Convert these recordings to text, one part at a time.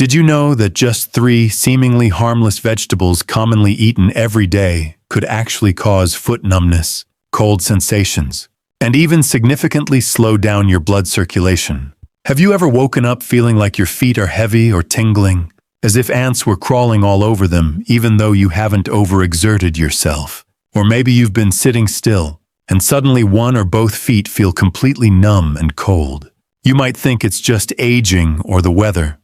Did you know that just 3 seemingly harmless vegetables commonly eaten every day could actually cause foot numbness, cold sensations, and even significantly slow down your blood circulation? Have you ever woken up feeling like your feet are heavy or tingling, as if ants were crawling all over them even though you haven't overexerted yourself? Or maybe you've been sitting still, and suddenly one or both feet feel completely numb and cold. You might think it's just aging or the weather,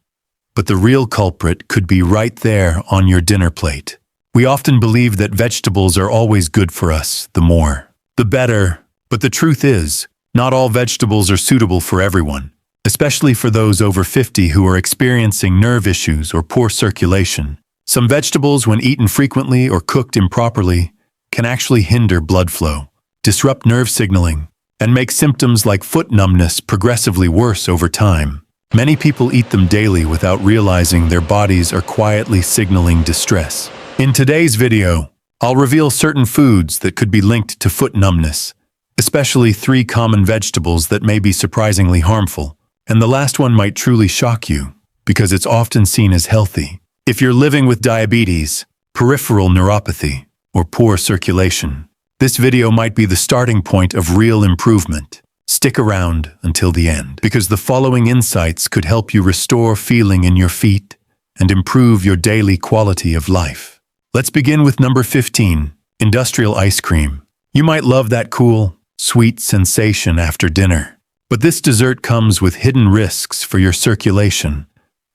but the real culprit could be right there on your dinner plate. We often believe that vegetables are always good for us, the more, the better, but the truth is, not all vegetables are suitable for everyone, especially for those over 50 who are experiencing nerve issues or poor circulation. Some vegetables, when eaten frequently or cooked improperly, can actually hinder blood flow, disrupt nerve signaling, and make symptoms like foot numbness progressively worse over time. Many people eat them daily without realizing their bodies are quietly signaling distress. In today's video, I'll reveal certain foods that could be linked to foot numbness, especially 3 common vegetables that may be surprisingly harmful. And the last one might truly shock you, because it's often seen as healthy. If you're living with diabetes, peripheral neuropathy, or poor circulation, this video might be the starting point of real improvement. Stick around until the end, because the following insights could help you restore feeling in your feet and improve your daily quality of life. Let's begin with number 15, industrial ice cream. You might love that cool, sweet sensation after dinner, but this dessert comes with hidden risks for your circulation,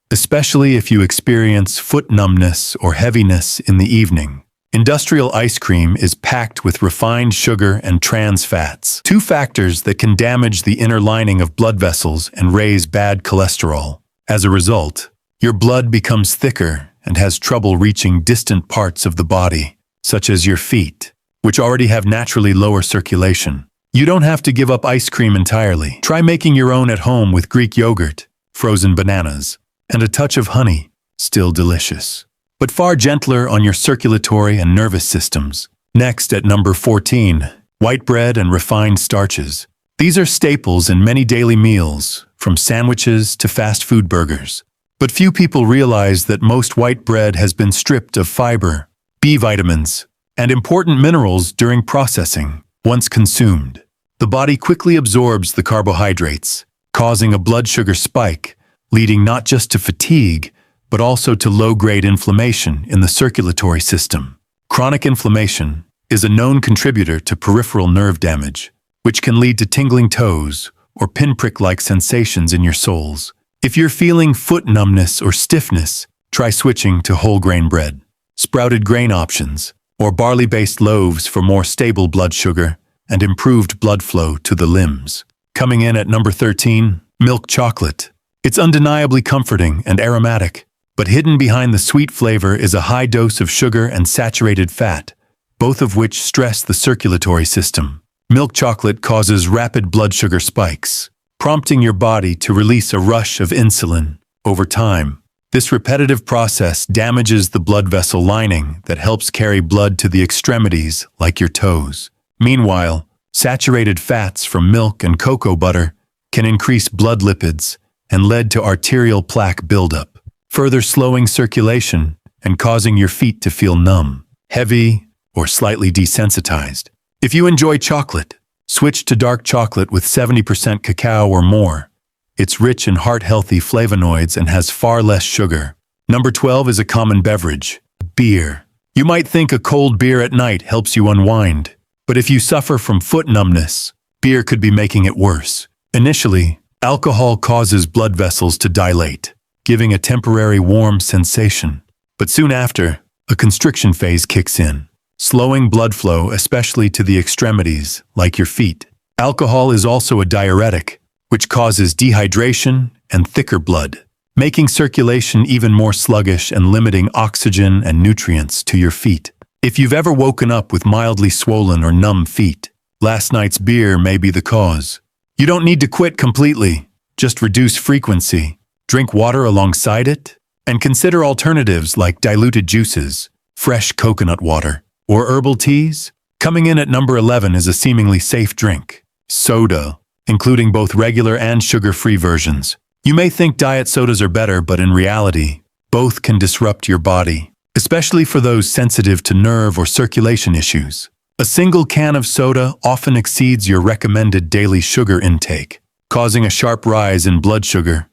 especially if you experience foot numbness or heaviness in the evening. Industrial ice cream is packed with refined sugar and trans fats, 2 factors that can damage the inner lining of blood vessels and raise bad cholesterol. As a result, your blood becomes thicker and has trouble reaching distant parts of the body, such as your feet, which already have naturally lower circulation. You don't have to give up ice cream entirely. Try making your own at home with Greek yogurt, frozen bananas, and a touch of honey. Still delicious, but far gentler on your circulatory and nervous systems. Next, at number 14, white bread and refined starches. These are staples in many daily meals, from sandwiches to fast food burgers. But few people realize that most white bread has been stripped of fiber, B vitamins, and important minerals during processing. Once consumed, the body quickly absorbs the carbohydrates, causing a blood sugar spike, leading not just to fatigue, but also to low-grade inflammation in the circulatory system. Chronic inflammation is a known contributor to peripheral nerve damage, which can lead to tingling toes or pinprick-like sensations in your soles. If you're feeling foot numbness or stiffness, try switching to whole grain bread, sprouted grain options, or barley-based loaves for more stable blood sugar and improved blood flow to the limbs. Coming in at number 13, milk chocolate. It's undeniably comforting and aromatic, but hidden behind the sweet flavor is a high dose of sugar and saturated fat, both of which stress the circulatory system. Milk chocolate causes rapid blood sugar spikes, prompting your body to release a rush of insulin. Over time, this repetitive process damages the blood vessel lining that helps carry blood to the extremities, like your toes. Meanwhile, saturated fats from milk and cocoa butter can increase blood lipids and lead to arterial plaque buildup, further slowing circulation and causing your feet to feel numb, heavy, or slightly desensitized. If you enjoy chocolate, switch to dark chocolate with 70% cacao or more. It's rich in heart-healthy flavonoids and has far less sugar. Number 12 is a common beverage, beer. You might think a cold beer at night helps you unwind, but if you suffer from foot numbness, beer could be making it worse. Initially, alcohol causes blood vessels to dilate, giving a temporary warm sensation. But soon after, a constriction phase kicks in, slowing blood flow, especially to the extremities, like your feet. Alcohol is also a diuretic, which causes dehydration and thicker blood, making circulation even more sluggish and limiting oxygen and nutrients to your feet. If you've ever woken up with mildly swollen or numb feet, last night's beer may be the cause. You don't need to quit completely, just reduce frequency, drink water alongside it, and consider alternatives like diluted juices, fresh coconut water, or herbal teas. Coming in at number 11 is a seemingly safe drink, soda, including both regular and sugar-free versions. You may think diet sodas are better, but in reality, both can disrupt your body, especially for those sensitive to nerve or circulation issues. A single can of soda often exceeds your recommended daily sugar intake, causing a sharp rise in blood sugar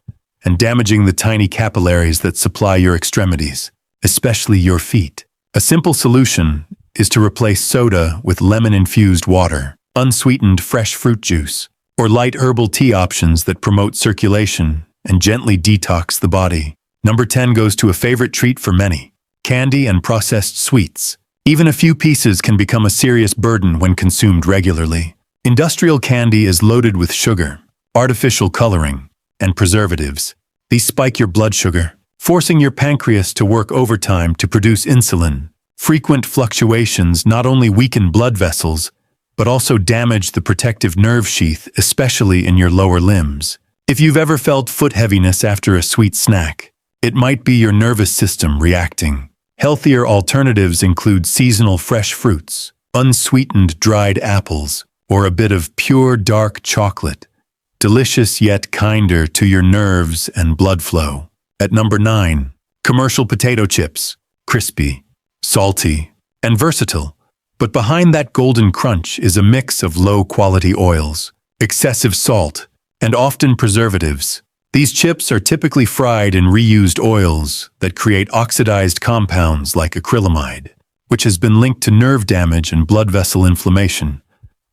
and damaging the tiny capillaries that supply your extremities, especially your feet. A simple solution is to replace soda with lemon-infused water, unsweetened fresh fruit juice, or light herbal tea options that promote circulation and gently detox the body. Number 10 goes to a favorite treat for many: candy and processed sweets. Even a few pieces can become a serious burden when consumed regularly. Industrial candy is loaded with sugar, artificial coloring, and preservatives. These spike your blood sugar, forcing your pancreas to work overtime to produce insulin. Frequent fluctuations not only weaken blood vessels, but also damage the protective nerve sheath, especially in your lower limbs. If you've ever felt foot heaviness after a sweet snack, it might be your nervous system reacting. Healthier alternatives include seasonal fresh fruits, unsweetened dried apples, or a bit of pure dark chocolate. Delicious yet kinder to your nerves and blood flow. At number 9, commercial potato chips. Crispy, salty, and versatile. But behind that golden crunch is a mix of low-quality oils, excessive salt, and often preservatives. These chips are typically fried in reused oils that create oxidized compounds like acrylamide, which has been linked to nerve damage and blood vessel inflammation,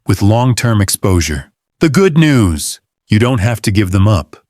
with long-term exposure. The good news: you don't have to give them up.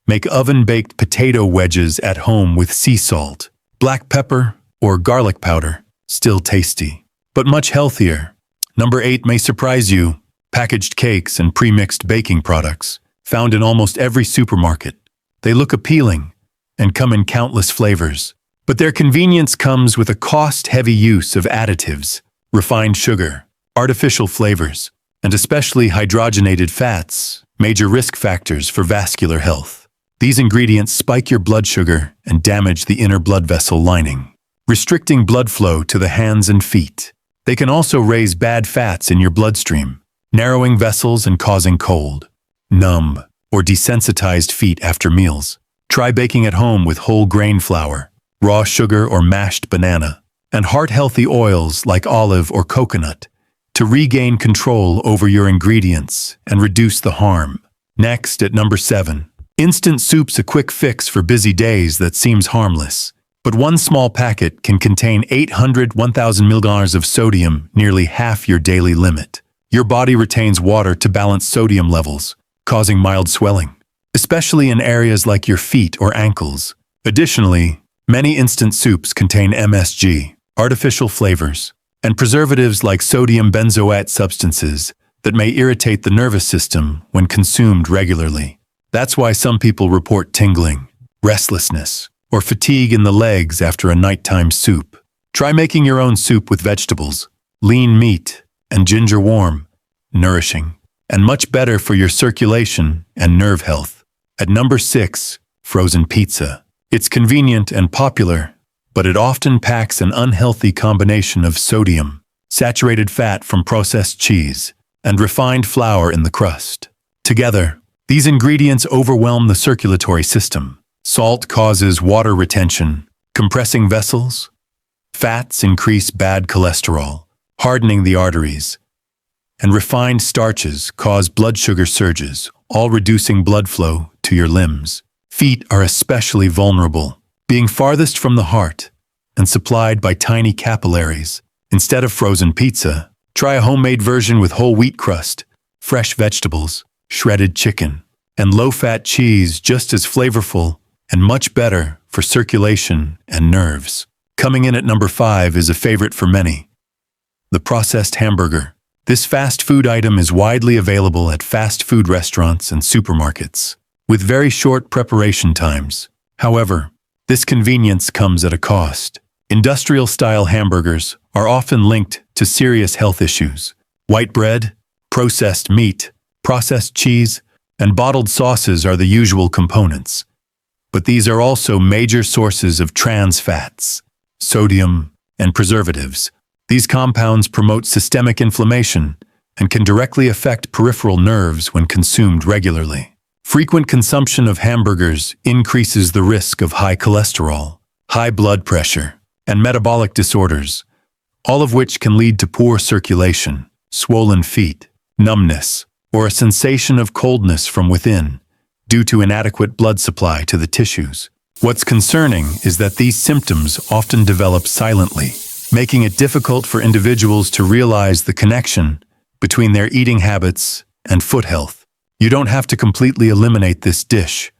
Make oven-baked potato wedges at home with sea salt, black pepper, or garlic powder. Still tasty, but much healthier. Number 8 may surprise you: packaged cakes and pre-mixed baking products. Found in almost every supermarket. They look appealing and come in countless flavors, but their convenience comes with a cost-heavy use of additives, refined sugar, artificial flavors, and especially hydrogenated fats, major risk factors for vascular health. These ingredients spike your blood sugar and damage the inner blood vessel lining, restricting blood flow to the hands and feet. They can also raise bad fats in your bloodstream, narrowing vessels and causing cold, numb, or desensitized feet after meals. Try baking at home with whole grain flour, raw sugar or mashed banana, and heart-healthy oils like olive or coconut to regain control over your ingredients and reduce the harm. Next, at number 7, instant soup's a quick fix for busy days that seems harmless. But one small packet can contain 1,000 milligrams of sodium, nearly half your daily limit. Your body retains water to balance sodium levels, causing mild swelling, especially in areas like your feet or ankles. Additionally, many instant soups contain MSG, artificial flavors, and preservatives like sodium benzoate substances that may irritate the nervous system when consumed regularly. That's why some people report tingling, restlessness, or fatigue in the legs after a nighttime soup. Try making your own soup with vegetables, lean meat, and ginger. Warm, nourishing, and much better for your circulation and nerve health. At number 6, frozen pizza. It's convenient and popular, but it often packs an unhealthy combination of sodium, saturated fat from processed cheese, and refined flour in the crust. Together, these ingredients overwhelm the circulatory system. Salt causes water retention, compressing vessels. Fats increase bad cholesterol, hardening the arteries, and refined starches cause blood sugar surges, all reducing blood flow to your limbs. Feet are especially vulnerable, being farthest from the heart and supplied by tiny capillaries. Instead of frozen pizza, try a homemade version with whole wheat crust, fresh vegetables, shredded chicken, and low-fat cheese, just as flavorful and much better for circulation and nerves. Coming in at number 5 is a favorite for many: the processed hamburger. This fast food item is widely available at fast food restaurants and supermarkets, with very short preparation times. However, this convenience comes at a cost. Industrial-style hamburgers are often linked to serious health issues. White bread, processed meat, processed cheese, and bottled sauces are the usual components. But these are also major sources of trans fats, sodium, and preservatives. These compounds promote systemic inflammation and can directly affect peripheral nerves when consumed regularly. Frequent consumption of hamburgers increases the risk of high cholesterol, high blood pressure, and metabolic disorders, all of which can lead to poor circulation, swollen feet, numbness, or a sensation of coldness from within due to inadequate blood supply to the tissues. What's concerning is that these symptoms often develop silently, making it difficult for individuals to realize the connection between their eating habits and foot health. You don't have to completely eliminate this dish.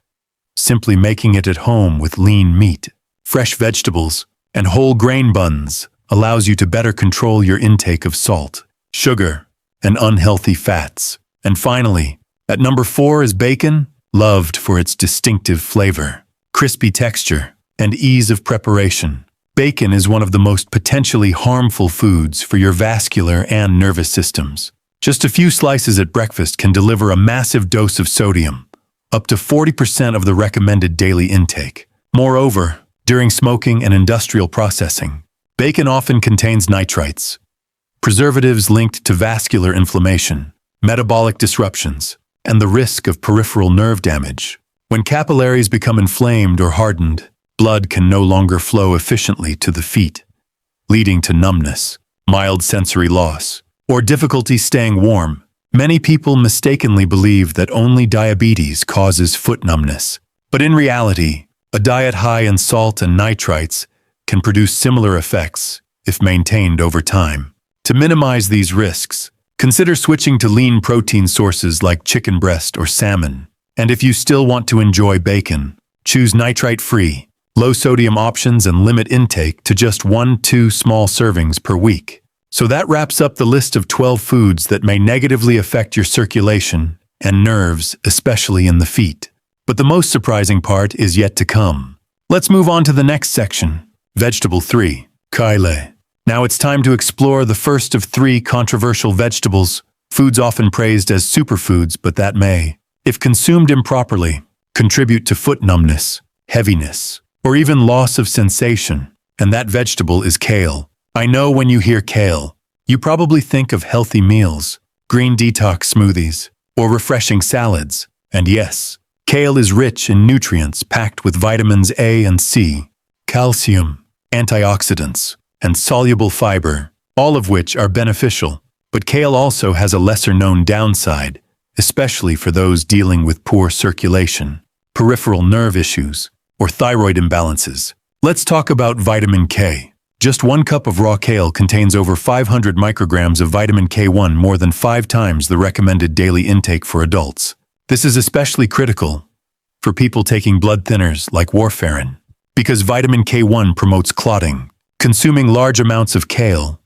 Simply making it at home with lean meat, fresh vegetables, and whole grain buns allows you to better control your intake of salt, sugar, and unhealthy fats. And finally, at number 4 is bacon, loved for its distinctive flavor, crispy texture, and ease of preparation. Bacon is one of the most potentially harmful foods for your vascular and nervous systems. Just a few slices at breakfast can deliver a massive dose of sodium, up to 40% of the recommended daily intake. Moreover, during smoking and industrial processing, bacon often contains nitrites, preservatives linked to vascular inflammation, metabolic disruptions, and the risk of peripheral nerve damage. When capillaries become inflamed or hardened, blood can no longer flow efficiently to the feet, leading to numbness, mild sensory loss, or difficulty staying warm. Many people mistakenly believe that only diabetes causes foot numbness. But in reality, a diet high in salt and nitrites can produce similar effects if maintained over time. To minimize these risks, consider switching to lean protein sources like chicken breast or salmon. And if you still want to enjoy bacon, choose nitrite-free, low-sodium options and limit intake to just 1-2 small servings per week. So that wraps up the list of 12 foods that may negatively affect your circulation and nerves, especially in the feet. But the most surprising part is yet to come. Let's move on to the next section. Vegetable 3, Kale. Now it's time to explore the first of 3 controversial vegetables, foods often praised as superfoods, but that may, if consumed improperly, contribute to foot numbness, heaviness, or even loss of sensation. And that vegetable is kale. I know when you hear kale, you probably think of healthy meals, green detox smoothies, or refreshing salads. And yes, kale is rich in nutrients packed with vitamins A and C, calcium, antioxidants, and soluble fiber, all of which are beneficial. But kale also has a lesser-known downside, especially for those dealing with poor circulation, peripheral nerve issues, or thyroid imbalances. Let's talk about vitamin K. Just 1 cup of raw kale contains over 500 micrograms of vitamin K1, more than 5 times the recommended daily intake for adults. This is especially critical for people taking blood thinners like warfarin, because vitamin K1 promotes clotting. Consuming large amounts of kale,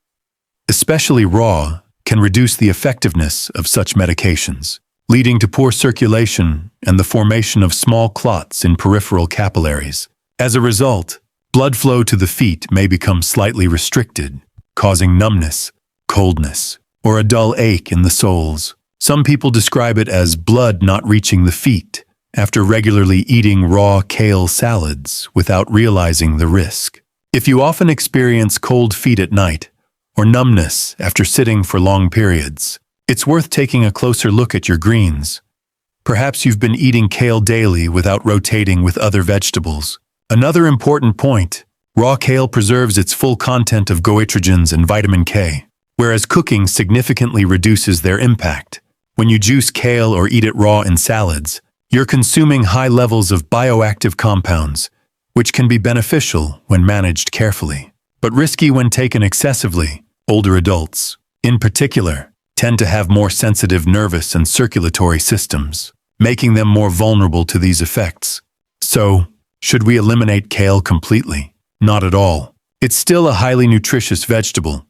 especially raw, can reduce the effectiveness of such medications, leading to poor circulation and the formation of small clots in peripheral capillaries. As a result, blood flow to the feet may become slightly restricted, causing numbness, coldness, or a dull ache in the soles. Some people describe it as blood not reaching the feet after regularly eating raw kale salads without realizing the risk. If you often experience cold feet at night or numbness after sitting for long periods, it's worth taking a closer look at your greens. Perhaps you've been eating kale daily without rotating with other vegetables. Another important point, raw kale preserves its full content of goitrogens and vitamin K, whereas cooking significantly reduces their impact. When you juice kale or eat it raw in salads, you're consuming high levels of bioactive compounds, which can be beneficial when managed carefully, but risky when taken excessively. Older adults, in particular, tend to have more sensitive nervous and circulatory systems, making them more vulnerable to these effects. So, should we eliminate kale completely? Not at all. It's still a highly nutritious vegetable.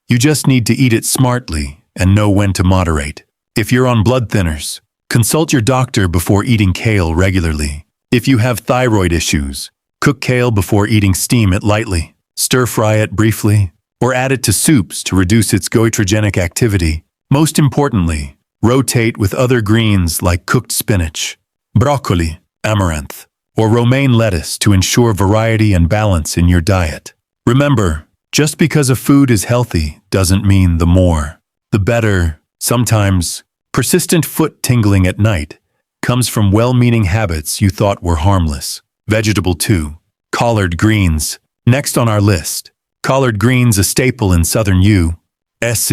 You just need to eat it smartly and know when to moderate. If you're on blood thinners, consult your doctor before eating kale regularly. If you have thyroid issues, cook kale before eating, steam it lightly, stir-fry it briefly, or add it to soups to reduce its goitrogenic activity. Most importantly, rotate with other greens like cooked spinach, broccoli, amaranth, or romaine lettuce to ensure variety and balance in your diet. Remember, just because a food is healthy doesn't mean the more, the better. Sometimes, persistent foot tingling at night comes from well-meaning habits you thought were harmless. Vegetable 2. Collard greens. Next on our list. Collard greens, a staple in southern U.S.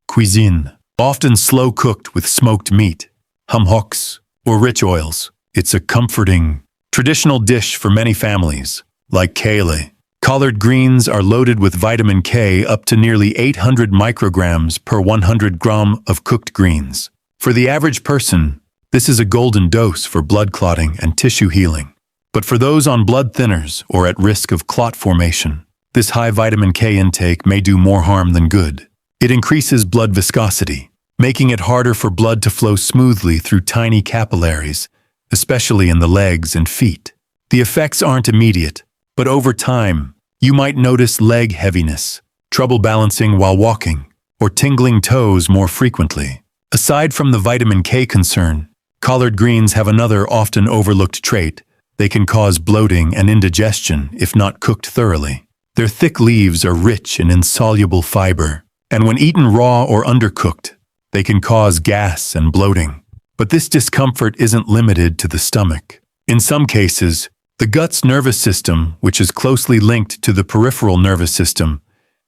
cuisine. Often slow-cooked with smoked meat, humhocks, or rich oils. It's a comforting, traditional dish for many families, like Kale. Collard greens are loaded with vitamin K up to nearly 800 micrograms per 100 gram of cooked greens. For the average person, this is a golden dose for blood clotting and tissue healing. But for those on blood thinners or at risk of clot formation, this high vitamin K intake may do more harm than good. It increases blood viscosity, making it harder for blood to flow smoothly through tiny capillaries, especially in the legs and feet. The effects aren't immediate, but over time, you might notice leg heaviness, trouble balancing while walking, or tingling toes more frequently. Aside from the vitamin K concern, collard greens have another often overlooked trait. They can cause bloating and indigestion if not cooked thoroughly. Their thick leaves are rich in insoluble fiber, and when eaten raw or undercooked, they can cause gas and bloating. But this discomfort isn't limited to the stomach. In some cases, the gut's nervous system, which is closely linked to the peripheral nervous system,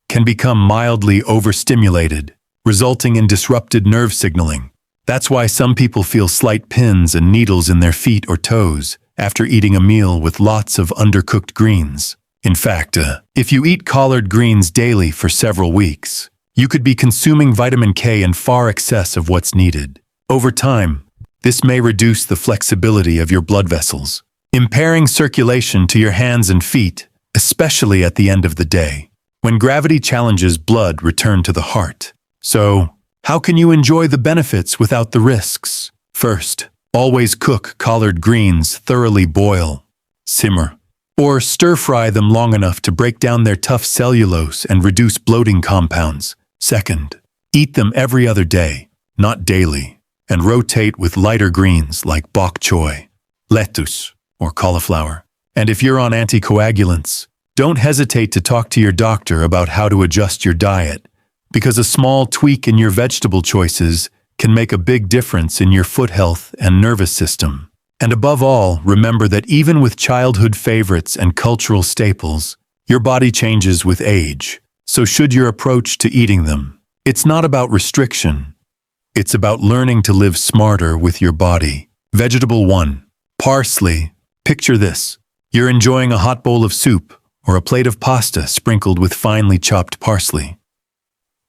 can become mildly overstimulated, resulting in disrupted nerve signaling. That's why some people feel slight pins and needles in their feet or toes after eating a meal with lots of undercooked greens. In fact, if you eat collard greens daily for several weeks, you could be consuming vitamin K in far excess of what's needed. Over time, this may reduce the flexibility of your blood vessels, impairing circulation to your hands and feet, especially at the end of the day, when gravity challenges blood return to the heart. So, how can you enjoy the benefits without the risks? First, always cook collard greens thoroughly. Boil, simmer, or stir-fry them long enough to break down their tough cellulose and reduce bloating compounds. Second, eat them every other day, not daily, and rotate with lighter greens like bok choy, lettuce, or cauliflower. And if you're on anticoagulants, don't hesitate to talk to your doctor about how to adjust your diet, because a small tweak in your vegetable choices can make a big difference in your foot health and nervous system. And above all, remember that even with childhood favorites and cultural staples, your body changes with age. So should your approach to eating them. It's not about restriction. It's about learning to live smarter with your body. Vegetable 1. Parsley. Picture this. You're enjoying a hot bowl of soup or a plate of pasta sprinkled with finely chopped parsley.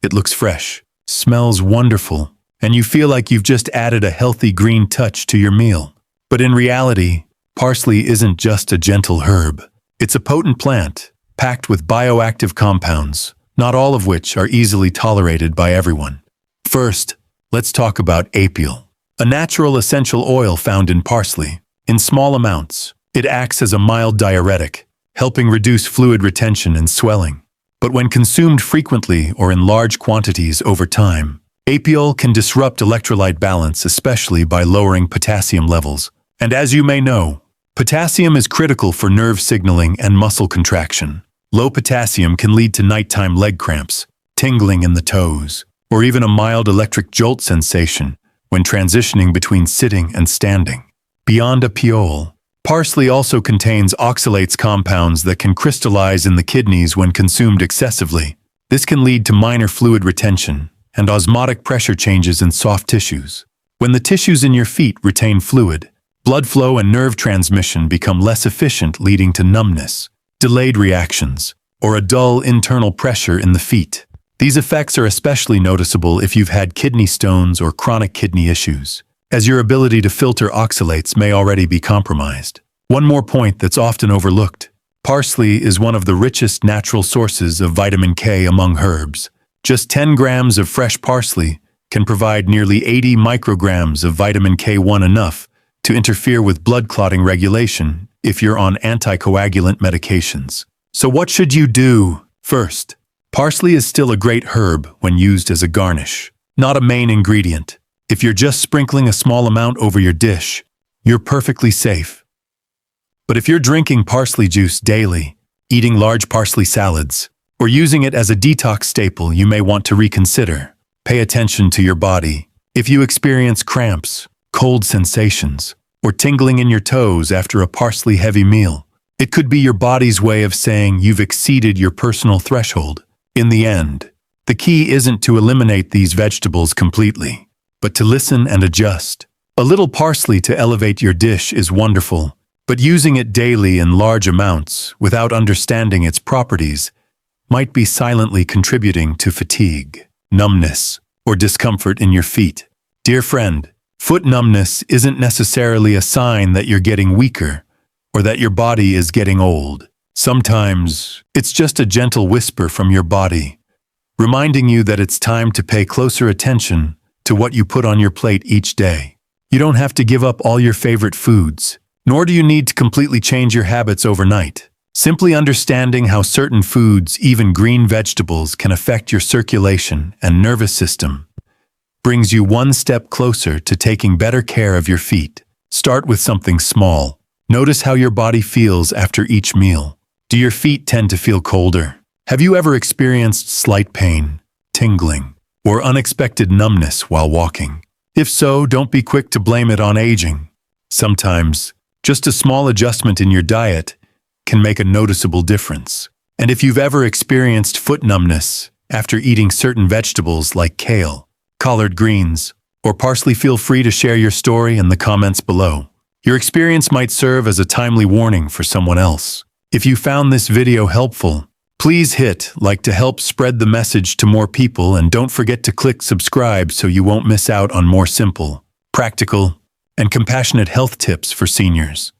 It looks fresh, smells wonderful, and you feel like you've just added a healthy green touch to your meal. But in reality, parsley isn't just a gentle herb. It's a potent plant, packed with bioactive compounds, not all of which are easily tolerated by everyone. First, let's talk about apiol, a natural essential oil found in parsley. In small amounts, it acts as a mild diuretic, helping reduce fluid retention and swelling. But when consumed frequently or in large quantities over time, apiol can disrupt electrolyte balance, especially by lowering potassium levels. And as you may know, potassium is critical for nerve signaling and muscle contraction. Low potassium can lead to nighttime leg cramps, tingling in the toes, or even a mild electric jolt sensation when transitioning between sitting and standing. Beyond apiol, parsley also contains oxalates compounds that can crystallize in the kidneys when consumed excessively. This can lead to minor fluid retention and osmotic pressure changes in soft tissues. When the tissues in your feet retain fluid, blood flow and nerve transmission become less efficient, leading to numbness, delayed reactions, or a dull internal pressure in the feet. These effects are especially noticeable if you've had kidney stones or chronic kidney issues, as your ability to filter oxalates may already be compromised. One more point that's often overlooked. Parsley is one of the richest natural sources of vitamin K among herbs. Just 10 grams of fresh parsley can provide nearly 80 micrograms of vitamin K1, enough to interfere with blood clotting regulation if you're on anticoagulant medications. So what should you do? First, parsley is still a great herb when used as a garnish, not a main ingredient. If you're just sprinkling a small amount over your dish, you're perfectly safe. But if you're drinking parsley juice daily, eating large parsley salads, or using it as a detox staple, you may want to reconsider. Pay attention to your body. If you experience cramps, cold sensations, or tingling in your toes after a parsley-heavy meal. It could be your body's way of saying you've exceeded your personal threshold. In the end, the key isn't to eliminate these vegetables completely, but to listen and adjust. A little parsley to elevate your dish is wonderful, but using it daily in large amounts without understanding its properties might be silently contributing to fatigue, numbness, or discomfort in your feet. Dear friend, foot numbness isn't necessarily a sign that you're getting weaker or that your body is getting old. Sometimes it's just a gentle whisper from your body, reminding you that it's time to pay closer attention to what you put on your plate each day. You don't have to give up all your favorite foods, nor do you need to completely change your habits overnight. Simply understanding how certain foods, even green vegetables, can affect your circulation and nervous system brings you one step closer to taking better care of your feet. Start with something small. Notice how your body feels after each meal. Do your feet tend to feel colder? Have you ever experienced slight pain, tingling, or unexpected numbness while walking? If so, don't be quick to blame it on aging. Sometimes, just a small adjustment in your diet can make a noticeable difference. And if you've ever experienced foot numbness after eating certain vegetables like kale, collard greens, or parsley, feel free to share your story in the comments below. Your experience might serve as a timely warning for someone else. If you found this video helpful, please hit like to help spread the message to more people, and don't forget to click subscribe so you won't miss out on more simple, practical, and compassionate health tips for seniors.